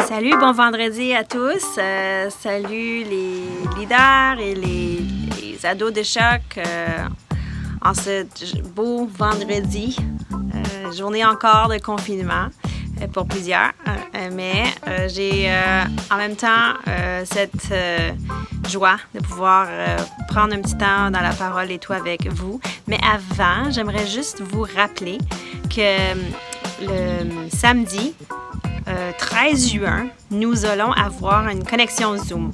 Salut, bon vendredi à tous. Salut les leaders et les ados de choc en ce beau vendredi. Journée encore de confinement pour plusieurs, mais j'ai en même temps cette joie de pouvoir prendre un petit temps dans la parole et tout avec vous. Mais avant, j'aimerais juste vous rappeler que le samedi 13 juin, nous allons avoir une connexion Zoom.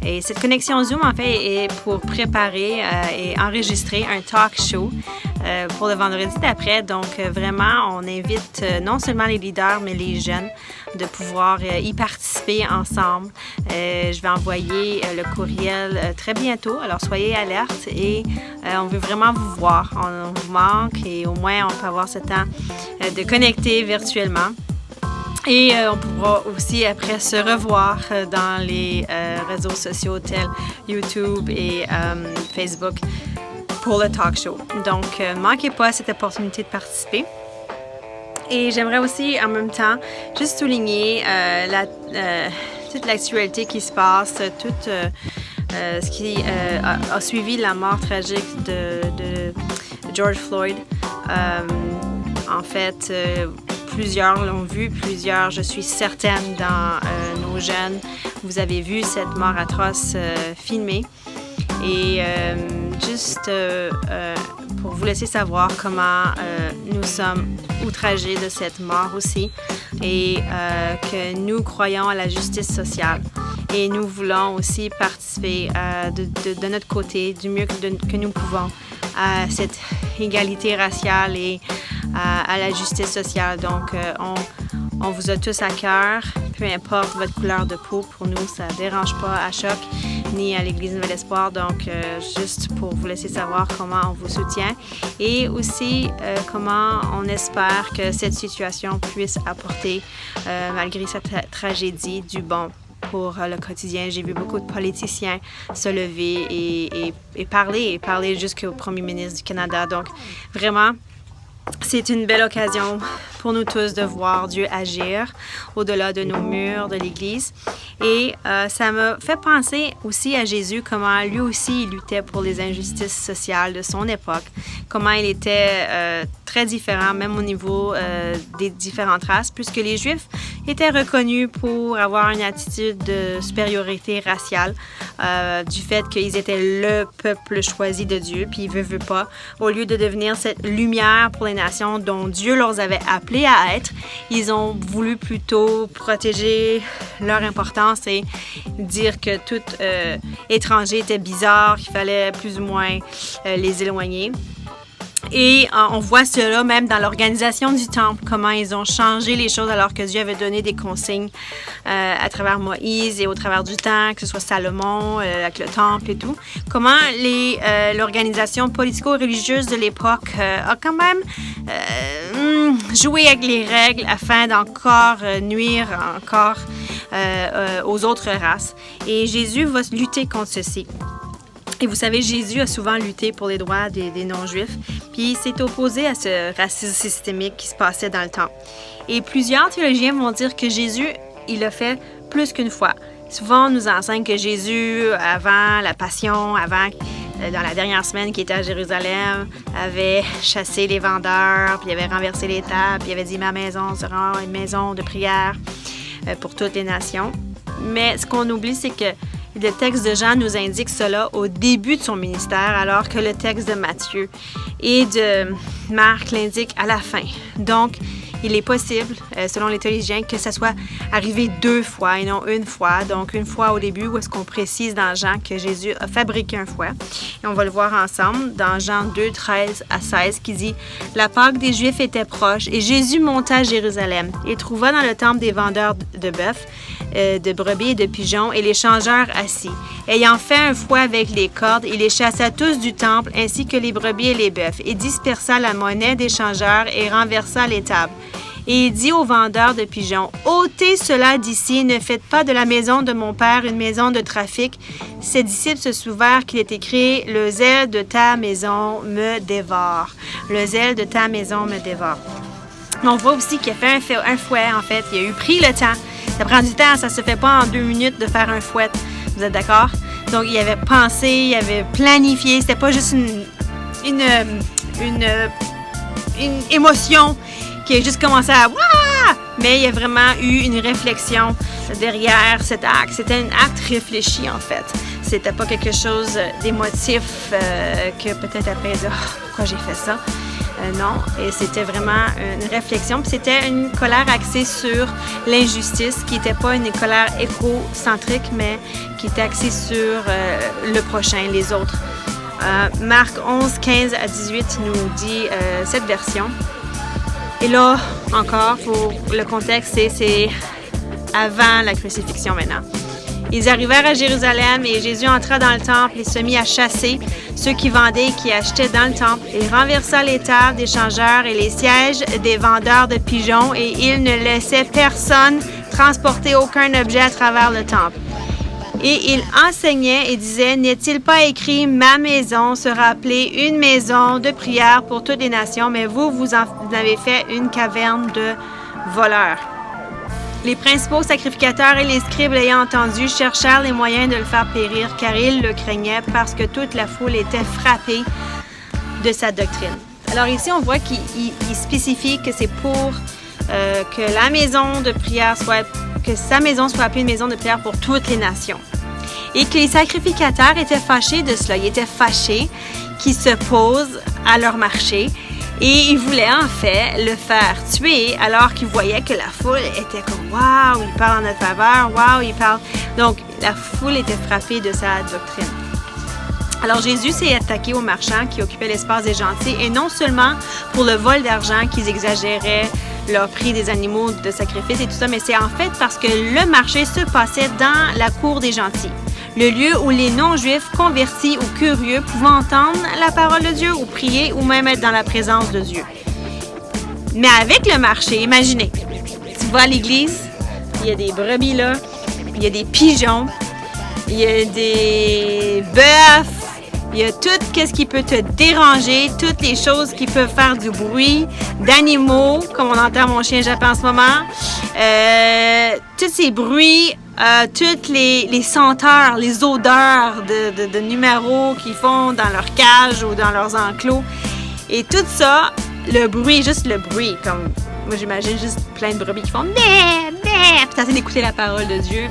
Et cette connexion Zoom, en fait, est pour préparer et enregistrer un talk show pour le vendredi d'après. Donc, vraiment, on invite non seulement les leaders, mais les jeunes de pouvoir y participer ensemble. Je vais envoyer le courriel très bientôt, alors soyez alertes et on veut vraiment vous voir. On vous manque et au moins, on peut avoir ce temps de connecter virtuellement. Et on pourra aussi après se revoir dans les réseaux sociaux tels YouTube et Facebook pour le talk show. Donc, ne manquez pas cette opportunité de participer. Et j'aimerais aussi en même temps juste souligner toute l'actualité qui se passe, tout ce qui a suivi la mort tragique de George Floyd. En fait, plusieurs l'ont vu, plusieurs, je suis certaine, dans nos jeunes. Vous avez vu cette mort atroce filmée. Et juste pour vous laisser savoir comment nous sommes outragés de cette mort aussi et que nous croyons à la justice sociale. Et nous voulons aussi participer de notre côté du mieux que nous pouvons à cette égalité raciale et à la justice sociale. Donc, on vous a tous à cœur, peu importe votre couleur de peau. Pour nous, ça ne dérange pas à Choc ni à l'Église Nouvel Espoir. Donc, juste pour vous laisser savoir comment on vous soutient et aussi comment on espère que cette situation puisse apporter, malgré cette tragédie, du bon pour le quotidien. J'ai vu beaucoup de politiciens se lever et parler jusqu'au premier ministre du Canada. Donc, vraiment, c'est une belle occasion pour nous tous de voir Dieu agir au-delà de nos murs de l'Église. Et ça m'a fait penser aussi à Jésus, comment lui aussi il luttait pour les injustices sociales de son époque, comment il était très différent, même au niveau des différentes races, puisque les Juifs étaient reconnus pour avoir une attitude de supériorité raciale, du fait qu'ils étaient le peuple choisi de Dieu, puis ils veulent pas, au lieu de devenir cette lumière pour les nations dont Dieu leur avait appelé à être, ils ont voulu plutôt protéger leur importance et dire que tout étranger était bizarre, qu'il fallait plus ou moins les éloigner. Et on voit cela même dans l'organisation du temple, comment ils ont changé les choses alors que Dieu avait donné des consignes à travers Moïse et au travers du temps, que ce soit Salomon avec le temple et tout. Comment l'organisation politico-religieuse de l'époque a quand même joué avec les règles afin d'encore nuire encore aux autres races. Et Jésus va lutter contre ceci. Et vous savez, Jésus a souvent lutté pour les droits des non-juifs, puis il s'est opposé à ce racisme systémique qui se passait dans le temps. Et plusieurs théologiens vont dire que Jésus, il l'a fait plus qu'une fois. Souvent, on nous enseigne que Jésus, avant la Passion, dans la dernière semaine qu'il était à Jérusalem, avait chassé les vendeurs, puis il avait renversé les tables, puis il avait dit « Ma maison sera une maison de prière pour toutes les nations ». Mais ce qu'on oublie, c'est que le texte de Jean nous indique cela au début de son ministère, alors que le texte de Matthieu et de Marc l'indique à la fin. Donc, il est possible, selon les théologiens, que ça soit arrivé 2 fois et non une fois. Donc, une fois au début, où est-ce qu'on précise dans Jean que Jésus a fabriqué un fouet. Et on va le voir ensemble dans Jean 2, 13 à 16, qui dit « La Pâque des Juifs était proche, et Jésus monta à Jérusalem, et trouva dans le temple des vendeurs de bœufs, de brebis et de pigeons, et les changeurs assis. Ayant fait un fouet avec les cordes, il les chassa tous du temple, ainsi que les brebis et les bœufs, et dispersa la monnaie des changeurs, et renversa les tables. Et il dit aux vendeurs de pigeons, « Ôtez cela d'ici, ne faites pas de la maison de mon père une maison de trafic. » Ses disciples se souvinrent qu'il est écrit, « Le zèle de ta maison me dévore. » Le zèle de ta maison me dévore. On voit aussi qu'il a fait un fouet, en fait. Il a eu pris le temps. Ça prend du temps, ça se fait pas en 2 minutes de faire un fouet. Vous êtes d'accord? Donc, il avait pensé, il avait planifié. C'était pas juste une émotion qui a juste commencé à « Wouah! » Mais il y a vraiment eu une réflexion derrière cet acte. C'était un acte réfléchi, en fait. C'était pas quelque chose d'émotif que peut-être après, « Oh, pourquoi j'ai fait ça? » Non, et c'était vraiment une réflexion. Puis c'était une colère axée sur l'injustice, qui n'était pas une colère écocentrique, mais qui était axée sur le prochain, les autres. Marc 11, 15 à 18 nous dit cette version. Et là, encore, le contexte, c'est avant la crucifixion maintenant. Ils arrivèrent à Jérusalem et Jésus entra dans le temple et se mit à chasser ceux qui vendaient et qui achetaient dans le temple. Il renversa les tables des changeurs et les sièges des vendeurs de pigeons et il ne laissait personne transporter aucun objet à travers le temple. Et il enseignait et disait, « N'est-il pas écrit, ma maison sera appelée une maison de prière pour toutes les nations, mais vous en avez fait une caverne de voleurs. » Les principaux sacrificateurs et les scribes l'ayant entendu cherchèrent les moyens de le faire périr, car ils le craignaient parce que toute la foule était frappée de sa doctrine. Alors ici, on voit qu'il spécifie que c'est pour que la maison de prière que sa maison soit appelée une maison de prière pour toutes les nations. Et que les sacrificateurs étaient fâchés de cela. Ils étaient fâchés qu'ils se posent à leur marché. Et ils voulaient en fait le faire tuer alors qu'ils voyaient que la foule était comme « Waouh, il parle en notre faveur, waouh, il parle... » Donc, la foule était frappée de sa doctrine. Alors, Jésus s'est attaqué aux marchands qui occupaient l'espace des gentils et non seulement pour le vol d'argent qu'ils exagéraient leur prix des animaux de sacrifice et tout ça, mais c'est en fait parce que le marché se passait dans la cour des gentils. Le lieu où les non-juifs convertis ou curieux pouvaient entendre la parole de Dieu ou prier ou même être dans la présence de Dieu. Mais avec le marché, imaginez, tu vas à l'église, il y a des brebis là, il y a des pigeons, il y a des bœufs, il y a tout ce qui peut te déranger, toutes les choses qui peuvent faire du bruit, d'animaux, comme on entend mon chien japper en ce moment, tous ces bruits, toutes les senteurs, les odeurs de numéros qu'ils font dans leur cage ou dans leurs enclos. Et tout ça, le bruit, juste le bruit, comme moi j'imagine juste plein de brebis qui font « Bé, bé », puis t'essaies d'écouter la parole de Dieu.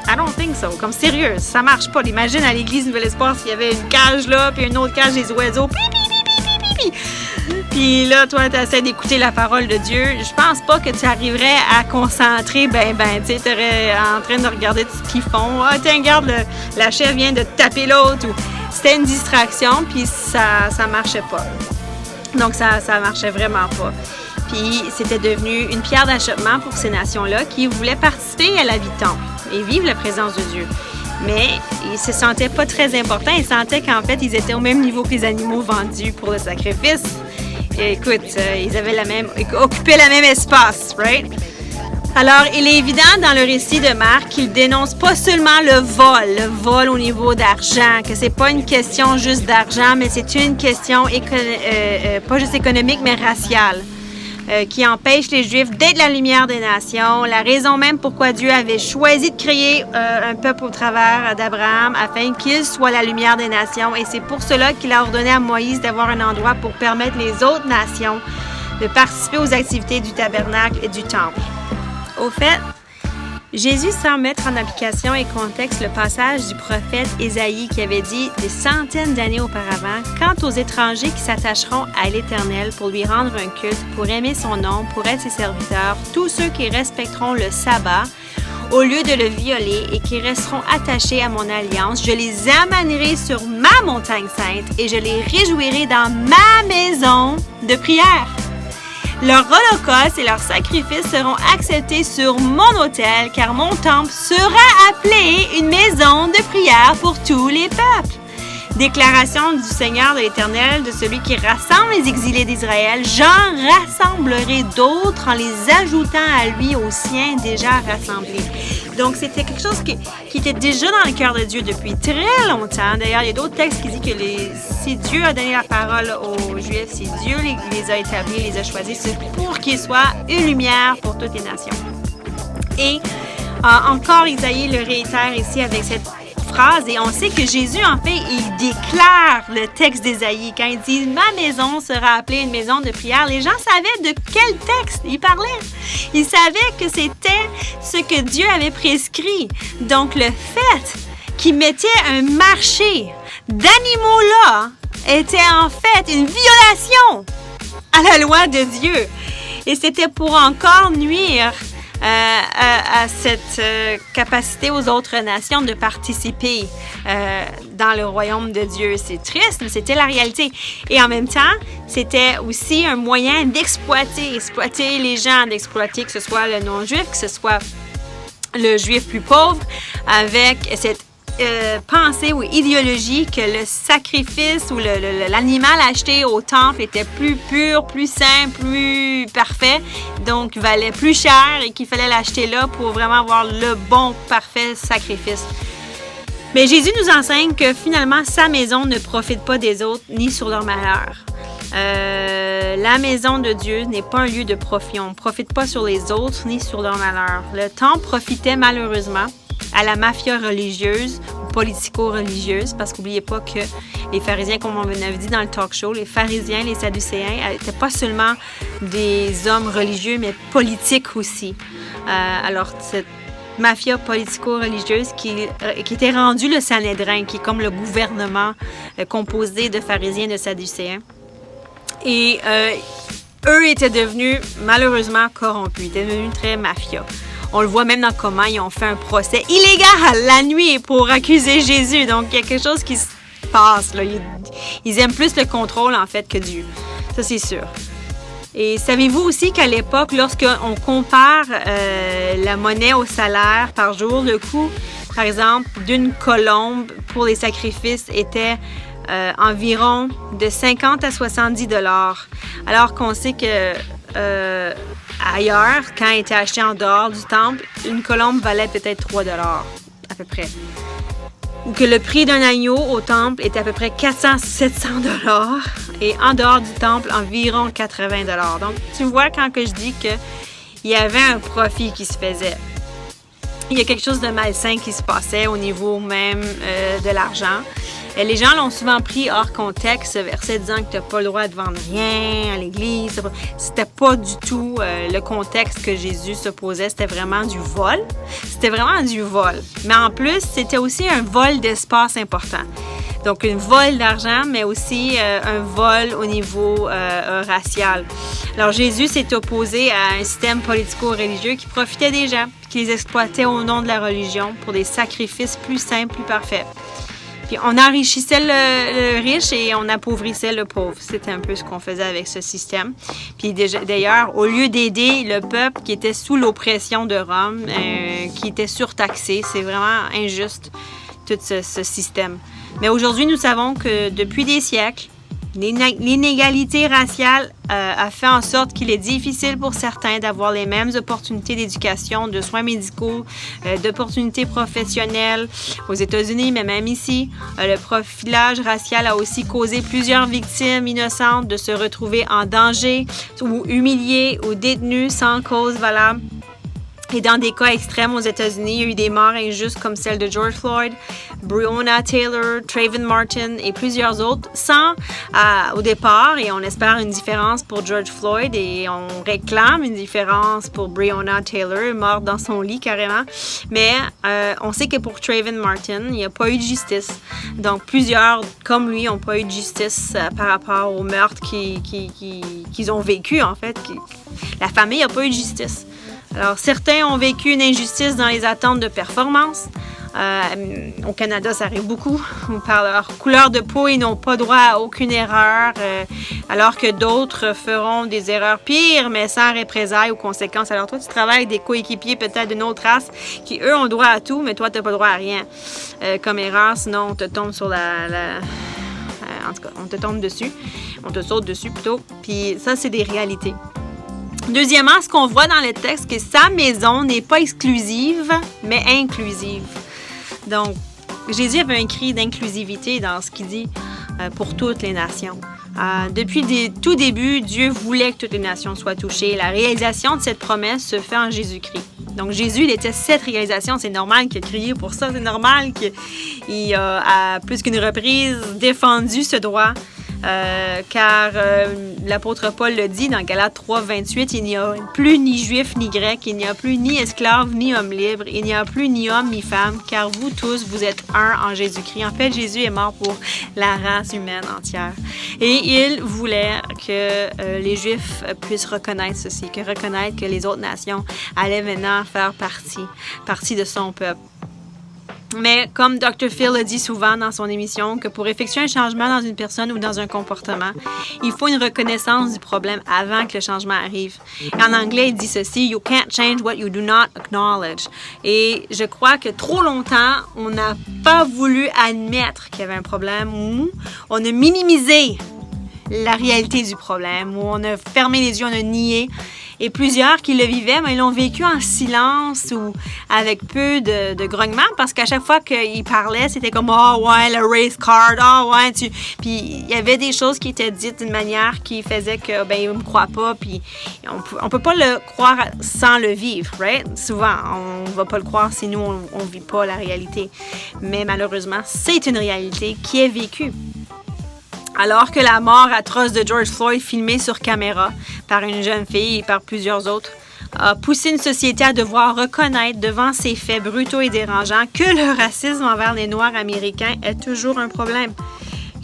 I don't think so. Comme sérieux, ça marche pas. Imagine à l'église Nouvel-Espoir s'il y avait une cage là, puis une autre cage des oiseaux. Puis là, toi, tu essaies d'écouter la parole de Dieu. Je pense pas que tu arriverais à concentrer. Tu sais, tu serais en train de regarder tout ce qu'ils font. Ah, tiens, regarde, la chèvre vient de taper l'autre. C'était une distraction, puis ça marchait pas. Donc, ça marchait vraiment pas. Puis, c'était devenu une pierre d'achoppement pour ces nations-là qui voulaient participer à la vie de temple et vivre la présence de Dieu. Mais ils se sentaient pas très importants. Ils sentaient qu'en fait, ils étaient au même niveau que les animaux vendus pour le sacrifice. Et écoute, ils occupaient le même espace, right? Alors, il est évident dans le récit de Marc qu'il dénonce pas seulement le vol au niveau d'argent, que c'est pas une question juste d'argent, mais c'est une question pas juste économique, mais raciale. Qui empêche les Juifs d'être la lumière des nations, la raison même pourquoi Dieu avait choisi de créer un peuple au travers d'Abraham afin qu'il soit la lumière des nations. Et c'est pour cela qu'il a ordonné à Moïse d'avoir un endroit pour permettre les autres nations de participer aux activités du tabernacle et du temple. Au fait, Jésus semble mettre en application et contexte le passage du prophète Ésaïe qui avait dit des centaines d'années auparavant « Quant aux étrangers qui s'attacheront à l'Éternel pour lui rendre un culte, pour aimer son nom, pour être ses serviteurs, tous ceux qui respecteront le sabbat, au lieu de le violer et qui resteront attachés à mon alliance, je les amènerai sur ma montagne sainte et je les réjouirai dans ma maison de prière. » Leur holocauste et leurs sacrifices seront acceptés sur mon autel, car mon temple sera appelé une maison de prière pour tous les peuples. Déclaration du Seigneur de l'Éternel, de celui qui rassemble les exilés d'Israël. J'en rassemblerai d'autres en les ajoutant à lui aux siens déjà rassemblés. Donc, c'était quelque chose qui était déjà dans le cœur de Dieu depuis très longtemps. D'ailleurs, il y a d'autres textes qui disent que si Dieu a donné la parole aux Juifs, si Dieu les a établis, les a choisis, c'est pour qu'ils soient une lumière pour toutes les nations. Et encore, Isaïe le réitère ici avec cette phrase, et on sait que Jésus, en fait, il déclare le texte d'Ésaïe. Quand il dit « Ma maison sera appelée une maison de prière », les gens savaient de quel texte il parlait. Ils savaient que c'était ce que Dieu avait prescrit. Donc, le fait qu'il mettait un marché d'animaux là était en fait une violation à la loi de Dieu. Et c'était pour encore nuire à cette capacité aux autres nations de participer dans le royaume de Dieu. C'est triste, mais c'était la réalité. Et en même temps, c'était aussi un moyen exploiter les gens, d'exploiter que ce soit le non-juif, que ce soit le juif plus pauvre, avec cette pensée ou idéologie que le sacrifice ou l'animal acheté au temple était plus pur, plus sain, plus parfait, donc valait plus cher et qu'il fallait l'acheter là pour vraiment avoir le bon, parfait sacrifice. Mais Jésus nous enseigne que finalement, sa maison ne profite pas des autres ni sur leur malheur. La maison de Dieu n'est pas un lieu de profit. On ne profite pas sur les autres ni sur leur malheur. Le temple profitait malheureusement à la mafia religieuse ou politico-religieuse, parce qu'oubliez pas que les pharisiens, comme on avait dit dans le talk show, les pharisiens, les sadducéens, n'étaient pas seulement des hommes religieux, mais politiques aussi. Alors, cette mafia politico-religieuse qui était rendue le Sanhédrin, qui est comme le gouvernement composé de pharisiens et de sadducéens. Et eux étaient devenus malheureusement corrompus, étaient devenus très mafia. On le voit même dans comment ils ont fait un procès illégal la nuit pour accuser Jésus. Donc, il y a quelque chose qui se passe, là. Ils aiment plus le contrôle, en fait, que Dieu. Ça, c'est sûr. Et savez-vous aussi qu'à l'époque, lorsqu'on compare la monnaie au salaire par jour, le coût, par exemple, d'une colombe pour les sacrifices était environ de 50 à 70 $. Alors qu'on sait que ailleurs, quand elle était achetée en dehors du temple, une colombe valait peut-être 3 $ à peu près. Ou que le prix d'un agneau au temple était à peu près 400-700 $ et en dehors du temple, environ 80 $. Donc, tu vois quand que je dis qu'il y avait un profit qui se faisait. Il y a quelque chose de malsain qui se passait au niveau même de l'argent. Les gens l'ont souvent pris hors contexte, ce verset disant que tu n'as pas le droit de vendre rien à l'église. C'était pas du tout le contexte que Jésus se posait. C'était vraiment du vol. C'était vraiment du vol. Mais en plus, c'était aussi un vol d'espace important. Donc, un vol d'argent, mais aussi un vol au niveau racial. Alors, Jésus s'est opposé à un système politico-religieux qui profitait des gens, qui les exploitait au nom de la religion pour des sacrifices plus simples, plus parfaits. Puis on enrichissait le riche et on appauvrissait le pauvre. C'était un peu ce qu'on faisait avec ce système. Puis d'ailleurs, au lieu d'aider le peuple qui était sous l'oppression de Rome, qui était surtaxé, c'est vraiment injuste, tout ce système. Mais aujourd'hui, nous savons que depuis des siècles, l'inégalité raciale a fait en sorte qu'il est difficile pour certains d'avoir les mêmes opportunités d'éducation, de soins médicaux, d'opportunités professionnelles aux États-Unis, mais même ici. Le profilage racial a aussi causé plusieurs victimes innocentes de se retrouver en danger ou humiliées ou détenues sans cause valable. Et dans des cas extrêmes aux États-Unis, il y a eu des morts injustes comme celle de George Floyd, Breonna Taylor, Trayvon Martin et plusieurs autres, sans au départ, et on espère une différence pour George Floyd et on réclame une différence pour Breonna Taylor, morte dans son lit carrément. Mais on sait que pour Trayvon Martin, il n'y a pas eu de justice. Donc plusieurs, comme lui, n'ont pas eu de justice par rapport au meurtre qu'ils ont vécu en fait. La famille n'a pas eu de justice. Alors, certains ont vécu une injustice dans les attentes de performance. Au Canada, ça arrive beaucoup. Par leur couleur de peau, ils n'ont pas droit à aucune erreur, alors que d'autres feront des erreurs pires, mais sans représailles ou conséquences. Alors toi, tu travailles avec des coéquipiers peut-être d'une autre race qui, eux, ont droit à tout, mais toi, tu n'as pas droit à rien comme erreur, sinon on te tombe sur en tout cas, on te tombe dessus. On te saute dessus plutôt. Puis ça, c'est des réalités. Deuxièmement, ce qu'on voit dans le texte, que sa maison n'est pas exclusive, mais inclusive. Donc, Jésus avait un cri d'inclusivité dans ce qu'il dit pour toutes les nations. Depuis tout début, Dieu voulait que toutes les nations soient touchées. La réalisation de cette promesse se fait en Jésus-Christ. Donc, Jésus, il était cette réalisation. C'est normal qu'il ait crié pour ça. C'est normal qu'il a, à plus qu'une reprise, défendu ce droit. Car l'apôtre Paul le dit dans Galates 3, 28, il n'y a plus ni juif ni grec, il n'y a plus ni esclave ni homme libre, il n'y a plus ni homme ni femme, car vous tous, vous êtes un en Jésus-Christ. En fait, Jésus est mort pour la race humaine entière. Et il voulait que les Juifs puissent reconnaître ceci, reconnaître que les autres nations allaient maintenant faire partie de son peuple. Mais comme Dr. Phil le dit souvent dans son émission, que pour effectuer un changement dans une personne ou dans un comportement, il faut une reconnaissance du problème avant que le changement arrive. Et en anglais, il dit ceci, « You can't change what you do not acknowledge ». Et je crois que trop longtemps, on n'a pas voulu admettre qu'il y avait un problème ou on a minimisé la réalité du problème, ou on a fermé les yeux, on a nié. Et plusieurs qui le vivaient, mais ils l'ont vécu en silence ou avec peu de grognement, parce qu'à chaque fois qu'ils parlaient, c'était comme « Oh ouais, le race card, oh ouais, tu... » Puis il y avait des choses qui étaient dites d'une manière qui faisait que, ben, ils ne me croient pas, puis on peut pas le croire sans le vivre, right? Souvent, on va pas le croire si nous, on vit pas la réalité. Mais malheureusement, c'est une réalité qui est vécue. Alors que la mort atroce de George Floyd, filmée sur caméra par une jeune fille et par plusieurs autres, a poussé une société à devoir reconnaître devant ces faits brutaux et dérangeants que le racisme envers les Noirs américains est toujours un problème.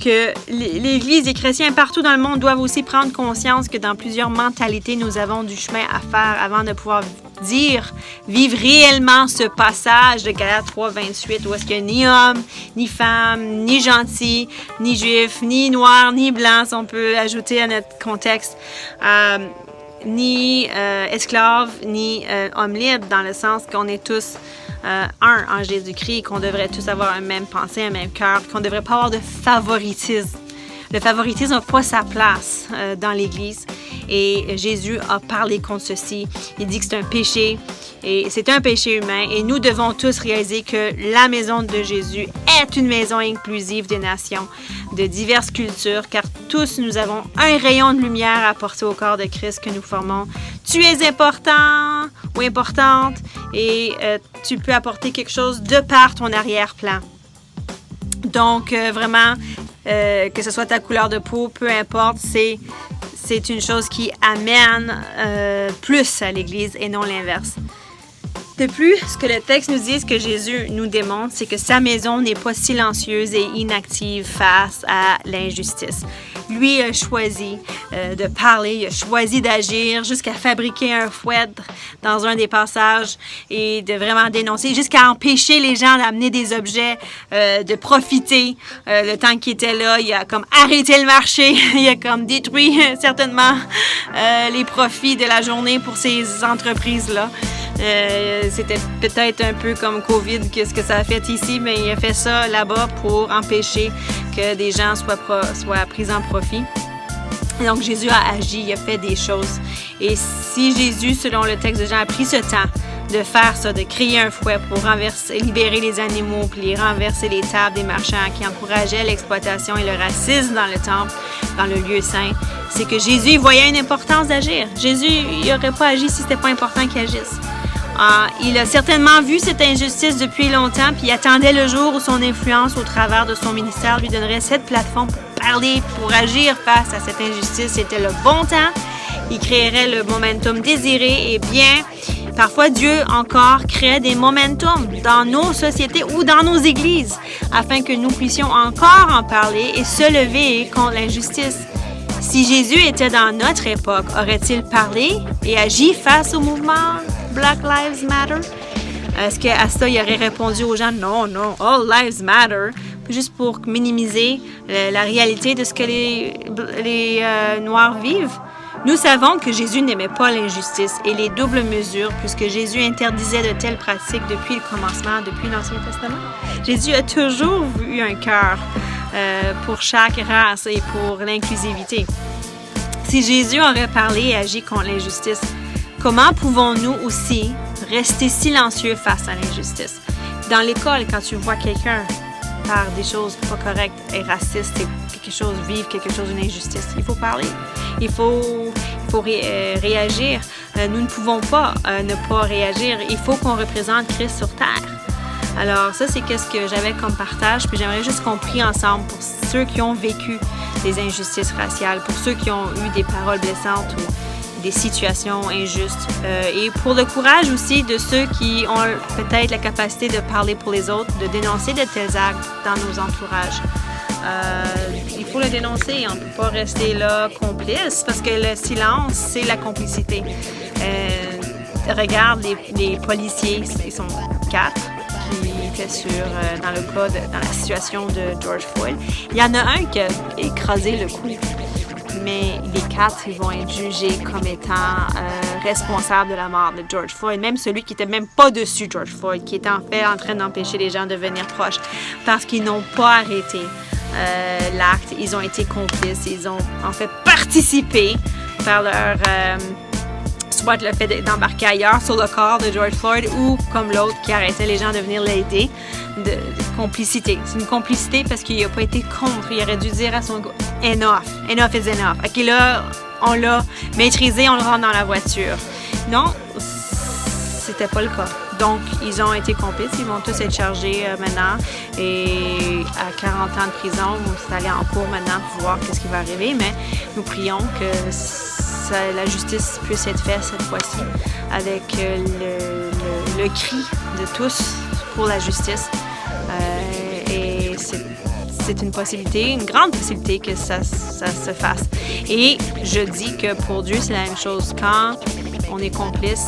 Que l'Église et les chrétiens partout dans le monde doivent aussi prendre conscience que dans plusieurs mentalités, nous avons du chemin à faire avant de pouvoir vivre réellement ce passage de Galates 3, 28, où est-ce qu'il n'y a ni homme, ni femme, ni gentil, ni juif, ni noir, ni blanc, si on peut ajouter à notre contexte, ni esclave, ni homme libre, dans le sens qu'on est tous un en Jésus-Christ, qu'on devrait tous avoir un même pensée, un même cœur, qu'on ne devrait pas avoir de favoritisme. Le favoritisme n'a pas sa place dans l'Église. Et Jésus a parlé contre ceci. Il dit que c'est un péché. Et c'est un péché humain. Et nous devons tous réaliser que la maison de Jésus est une maison inclusive des nations, de diverses cultures, car tous nous avons un rayon de lumière à apporter au corps de Christ que nous formons. Tu es important ou importante et tu peux apporter quelque chose de par ton arrière-plan. Donc, vraiment, que ce soit ta couleur de peau, peu importe, c'est une chose qui amène plus à l'Église et non l'inverse. De plus, ce que le texte nous dit, ce que Jésus nous démontre, c'est que sa maison n'est pas silencieuse et inactive face à l'injustice. Lui a choisi de parler, il a choisi d'agir jusqu'à fabriquer un fouet dans un des passages et de vraiment dénoncer, jusqu'à empêcher les gens d'amener des objets, de profiter. Le temps qu'il était là, il a comme arrêté le marché, il a comme détruit certainement les profits de la journée pour ces entreprises-là. C'était peut-être un peu comme COVID, qu'est-ce que ça a fait ici, mais il a fait ça là-bas pour empêcher que des gens soient pris en profit. Et donc Jésus a agi, il a fait des choses. Et si Jésus, selon le texte de Jean, a pris ce temps de faire ça, de créer un fouet pour libérer les animaux, puis renverser les tables des marchands qui encourageaient l'exploitation et le racisme dans le temple, dans le lieu saint, c'est que Jésus voyait une importance d'agir. Jésus, il n'aurait pas agi si ce n'était pas important qu'il agisse. Il a certainement vu cette injustice depuis longtemps, puis il attendait le jour où son influence au travers de son ministère lui donnerait cette plateforme pour parler, pour agir face à cette injustice. C'était le bon temps. Il créerait le momentum désiré. Et bien, parfois Dieu encore crée des momentum dans nos sociétés ou dans nos églises afin que nous puissions encore en parler et se lever contre l'injustice. Si Jésus était dans notre époque, aurait-il parlé et agi face au mouvement Black Lives Matter? Est-ce qu'à ça, il aurait répondu aux gens, non, all lives matter, juste pour minimiser la réalité de ce que les Noirs vivent? Nous savons que Jésus n'aimait pas l'injustice et les doubles mesures, puisque Jésus interdisait de telles pratiques depuis le commencement, depuis l'Ancien Testament. Jésus a toujours eu un cœur pour chaque race et pour l'inclusivité. Si Jésus aurait parlé et agi contre l'injustice, comment pouvons-nous aussi rester silencieux face à l'injustice? Dans l'école, quand tu vois quelqu'un faire des choses pas correctes et racistes et vivre quelque chose, une injustice, il faut parler. Il faut réagir. Nous ne pouvons pas ne pas réagir. Il faut qu'on représente Christ sur terre. Alors ça, c'est qu'est-ce que j'avais comme partage. Puis j'aimerais juste qu'on prie ensemble pour ceux qui ont vécu des injustices raciales, pour ceux qui ont eu des paroles blessantes ou des situations injustes. Et pour le courage aussi de ceux qui ont peut-être la capacité de parler pour les autres, de dénoncer de tels actes dans nos entourages. Il faut le dénoncer, on ne peut pas rester là complice parce que le silence, c'est la complicité. Regarde les policiers, ils sont 4 qui étaient dans la situation de George Floyd. Il y en a un qui a écrasé le cou, mais les 4 ils vont être jugés comme étant responsables de la mort de George Floyd, même celui qui n'était même pas dessus George Floyd, qui était en fait en train d'empêcher les gens de venir proches parce qu'ils n'ont pas arrêté l'acte, ils ont été complices, ils ont en fait participé par leur soit le fait d'embarquer ailleurs sur le corps de George Floyd ou comme l'autre qui arrêtait les gens de venir l'aider, de complicité. C'est une complicité parce qu'il n'a pas été contre, il aurait dû dire à son gars « enough is enough ». OK, là, on l'a maîtrisé, on le rentre dans la voiture. Non, c'était pas le cas. Donc, ils ont été complices, ils vont tous être chargés maintenant et à 40 ans de prison, on s'est allé en cours maintenant pour voir qu'est-ce qui va arriver, mais nous prions que la justice puisse être faite cette fois-ci avec le cri de tous pour la justice. Et c'est une possibilité, une grande possibilité que ça se fasse. Et je dis que pour Dieu, c'est la même chose. Quand on est complice,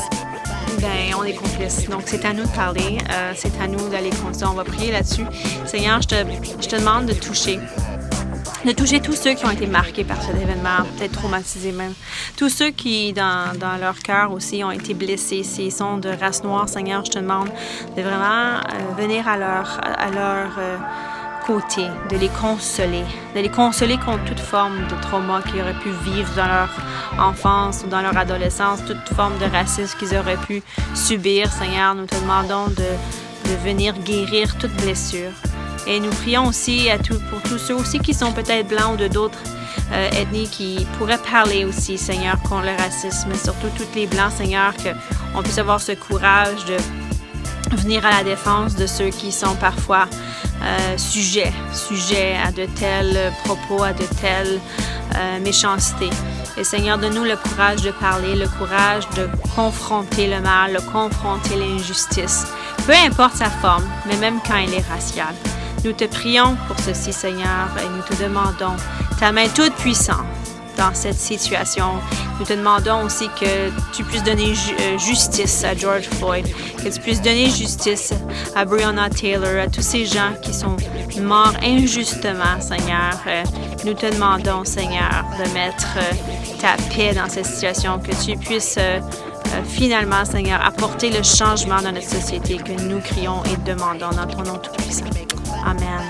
ben on est complice. Donc, c'est à nous de parler. C'est à nous d'aller continuer. On va prier là-dessus. Seigneur, je te demande de toucher tous ceux qui ont été marqués par cet événement, peut-être traumatisés même. Tous ceux qui, dans leur cœur aussi, ont été blessés. S'ils sont de race noire, Seigneur, je te demande de vraiment venir à leur côté, de les consoler contre toute forme de trauma qu'ils auraient pu vivre dans leur enfance ou dans leur adolescence, toute forme de racisme qu'ils auraient pu subir. Seigneur, nous te demandons de venir guérir toute blessure. Et nous prions aussi pour tous ceux aussi qui sont peut-être blancs ou de d'autres ethnies qui pourraient parler aussi, Seigneur, contre le racisme, mais surtout tous les blancs, Seigneur, qu'on puisse avoir ce courage de venir à la défense de ceux qui sont parfois sujets à de tels propos, à de telles méchancetés. Et Seigneur, donne-nous le courage de parler, le courage de confronter le mal, de confronter l'injustice, peu importe sa forme, mais même quand elle est raciale. Nous te prions pour ceci, Seigneur, et nous te demandons ta main toute puissante dans cette situation. Nous te demandons aussi que tu puisses donner justice à George Floyd, que tu puisses donner justice à Breonna Taylor, à tous ces gens qui sont morts injustement, Seigneur. Nous te demandons, Seigneur, de mettre ta paix dans cette situation, que tu puisses finalement, Seigneur, apporter le changement dans notre société que nous crions et demandons dans ton nom tout-puissant. Amen.